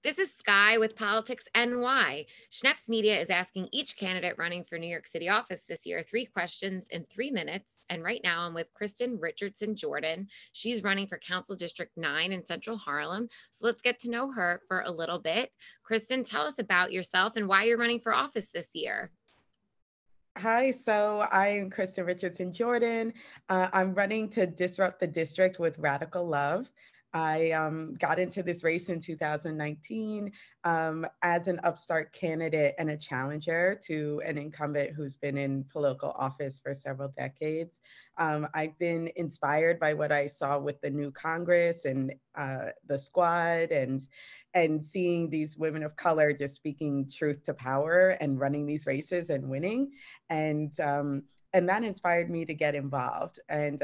This is Sky with Politics NY. Schneps Media is asking each candidate running for New York City office this year 3 questions in 3 minutes. And right now I'm with Kristin Richardson Jordan. She's running for Council District 9 in Central Harlem. So let's get to know her for a little bit. Kristin, tell us about yourself and why you're running for office this year. Hi, so I am Kristin Richardson Jordan. I'm running to disrupt the district with Radical Love. I got into this race in 2019 as an upstart candidate and a challenger to an incumbent who's been in political office for several decades. I've been inspired by what I saw with the new Congress and the squad and seeing these women of color just speaking truth to power and running these races and winning. And that inspired me to get involved. And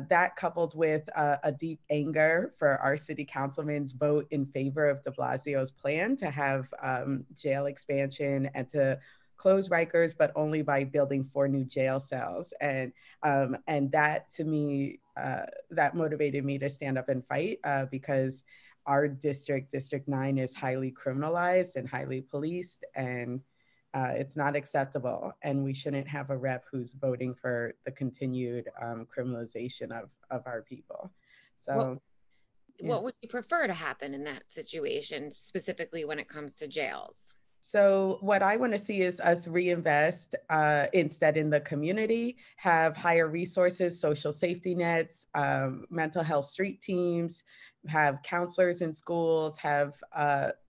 that coupled with a deep anger for our city councilman's vote in favor of de Blasio's plan to have jail expansion and to close Rikers, but only by building 4 new jail cells. And that to me, that motivated me to stand up and fight because our district, District 9, is highly criminalized and highly policed, and it's not acceptable, and we shouldn't have a rep who's voting for the continued criminalization of our people. So, What would you prefer to happen in that situation, specifically when it comes to jails? So what I want to see is us reinvest instead in the community, have higher resources, social safety nets, mental health street teams, have counselors in schools, have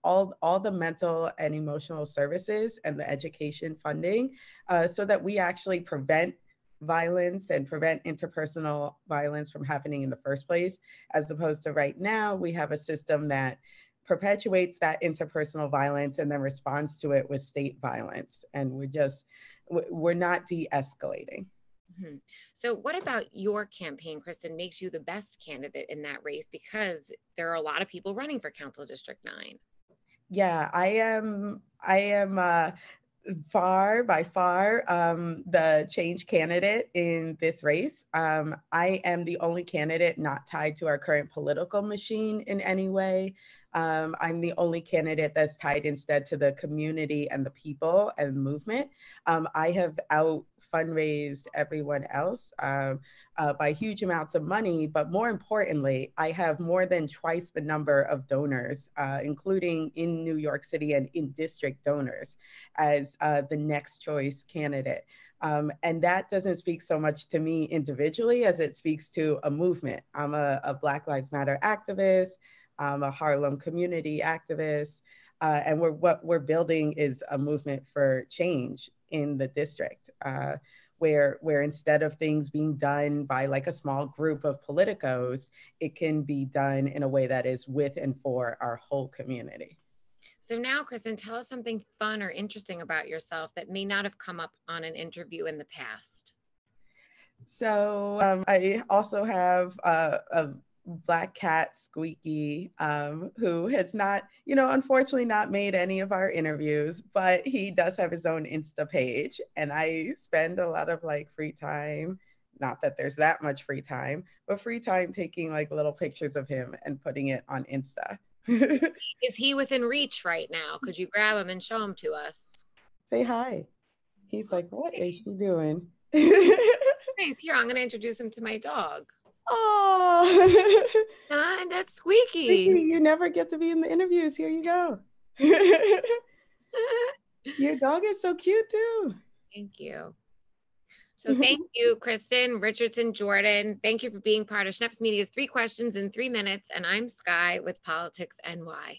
all the mental and emotional services and the education funding so that we actually prevent violence and prevent interpersonal violence from happening in the first place, as opposed to right now, we have a system that perpetuates that interpersonal violence and then responds to it with state violence. And we're not de-escalating. Mm-hmm. So what about your campaign, Kristin, makes you the best candidate in that race? Because there are a lot of people running for Council District 9. Yeah, I am by far the change candidate in this race. I am the only candidate not tied to our current political machine in any way. I'm the only candidate that's tied instead to the community and the people and movement. I have out fundraised everyone else by huge amounts of money, but more importantly, I have more than twice the number of donors, including in New York City and in district donors, as the next choice candidate. And that doesn't speak so much to me individually as it speaks to a movement. I'm a Black Lives Matter activist. I'm a Harlem community activist. And what we're building is a movement for change in the district, where instead of things being done by like a small group of politicos, it can be done in a way that is with and for our whole community. So now, Kristin, tell us something fun or interesting about yourself that may not have come up on an interview in the past. So I also have a Black cat, Squeaky, who has not, unfortunately not made any of our interviews, but he does have his own Insta page. And I spend a lot of like free time, not that there's that much free time, but free time taking like little pictures of him and putting it on Insta. Is he within reach right now? Could you grab him and show him to us? Say hi. He's like, what is she doing? Nice. Here, I'm going to introduce him to my dog. Oh, and that's Squeaky. Squeaky, you never get to be in the interviews. Here you go. Your dog is so cute too. Thank you. So thank you, Kristin Richardson Jordan. Thank you for being part of Schneps Media's 3 questions in 3 minutes. And I'm Sky with PoliticsNY.